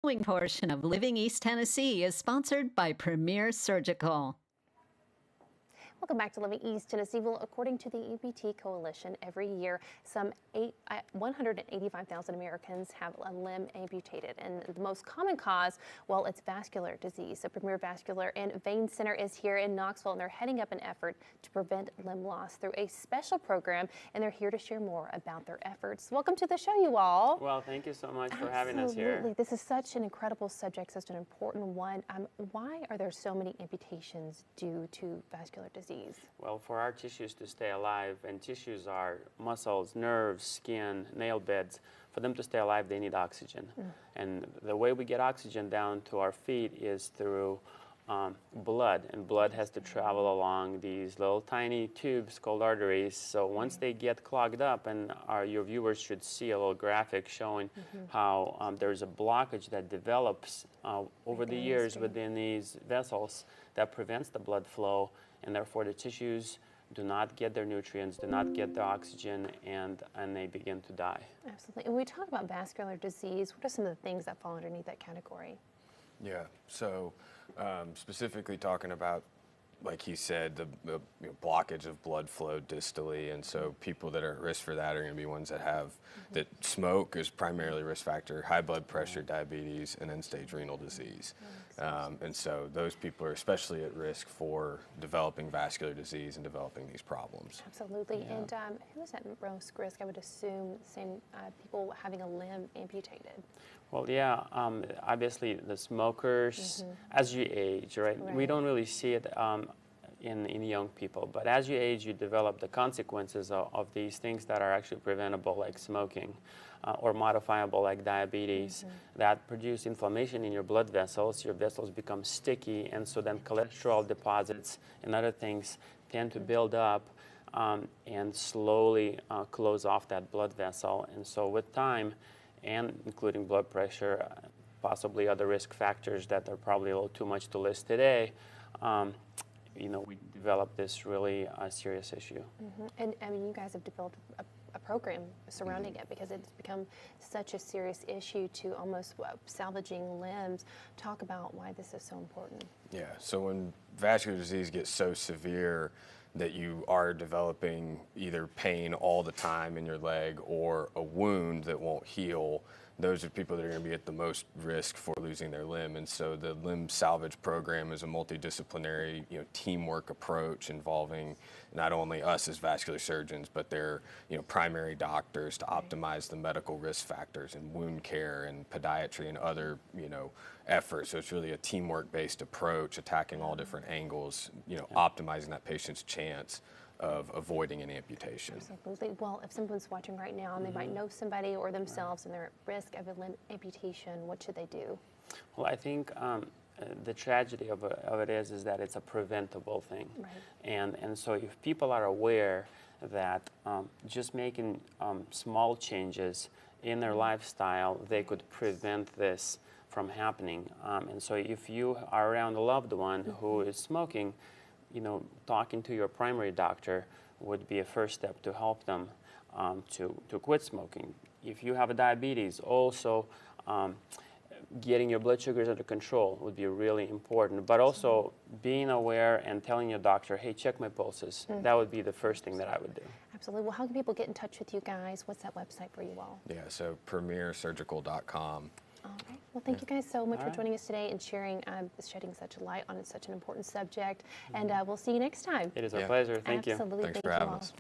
following portion of Living East Tennessee is sponsored by Premier Surgical. Welcome back to Living East Tennessee. Well, according to the Amputee Coalition, every year some 185,000 Americans have a limb amputated, and the most common cause, well, it's vascular disease. So Premier Vascular and Vein Center is here in Knoxville, and they're heading up an effort to prevent limb loss through a special program, and they're here to share more about their efforts. Welcome to the show, you all. Well, thank you so much for having us here. Absolutely. This is such an incredible subject, such an important one. Why are there so many amputations due to vascular disease? Well, for our tissues to stay alive, and tissues are muscles, nerves, skin, nail beds, for them to stay alive, they need oxygen. And the way we get oxygen down to our feet is through blood, and blood has to travel along these little tiny tubes called arteries. So once they get clogged up, and your viewers should see a little graphic showing how there's a blockage that develops over the years within these vessels that prevents the blood flow, and therefore the tissues do not get their nutrients, do not get the oxygen, and they begin to die. Absolutely. And when we talk about vascular disease, what are some of the things that fall underneath that category? Yeah, so specifically talking about, like he said, the blockage of blood flow distally, and so people that are at risk for that are going to be ones that have, that smoke is primarily risk factor, high blood pressure, diabetes, and end-stage renal disease. And so those people are especially at risk for developing vascular disease and developing these problems. Absolutely. Yeah. And who is at most risk? I would assume the same people having a limb amputated. Well, yeah, obviously the smokers, as you age, right? We don't really see it in young people, but as you age, you develop the consequences of these things that are actually preventable, like smoking, or modifiable, like diabetes, that produce inflammation in your blood vessels. Your vessels become sticky, and so then cholesterol deposits and other things tend to build up and slowly close off that blood vessel. And so with time, and including blood pressure, possibly other risk factors that are probably a little too much to list today, you know, we developed this really serious issue. And I mean, you guys have developed a program surrounding it because it's become such a serious issue to almost salvaging limbs. Talk about why this is so important. Yeah, so when vascular disease gets so severe that you are developing either pain all the time in your leg or a wound that won't heal, those are people that are going to be at the most risk for losing their limb. And so the limb salvage program is a multidisciplinary, teamwork approach involving not only us as vascular surgeons, but their, primary doctors to optimize the medical risk factors in wound care and podiatry and other, efforts. So it's really a teamwork-based approach, attacking all different angles, optimizing that patient's chance of avoiding an amputation. Absolutely. Well, if someone's watching right now and they might know somebody or themselves and they're at risk of a limb amputation, what should they do? Well, I think the tragedy of it is that it's a preventable thing. And so if people are aware that just making small changes in their lifestyle, they could prevent this from happening. And so if you are around a loved one who is smoking, talking to your primary doctor would be a first step to help them to quit smoking. If you have a diabetes, also getting your blood sugars under control would be really important, but also being aware and telling your doctor, hey, check my pulses. That would be the first thing that I would do. Absolutely. Well, how can people get in touch with you guys? What's that website for you all? Yeah, so premiersurgical.com. All right. Well, thank you guys so much for joining us today and sharing, shedding such a light on such an important subject. And we'll see you next time. It is our pleasure. Thank you. Absolutely. Thanks for having us.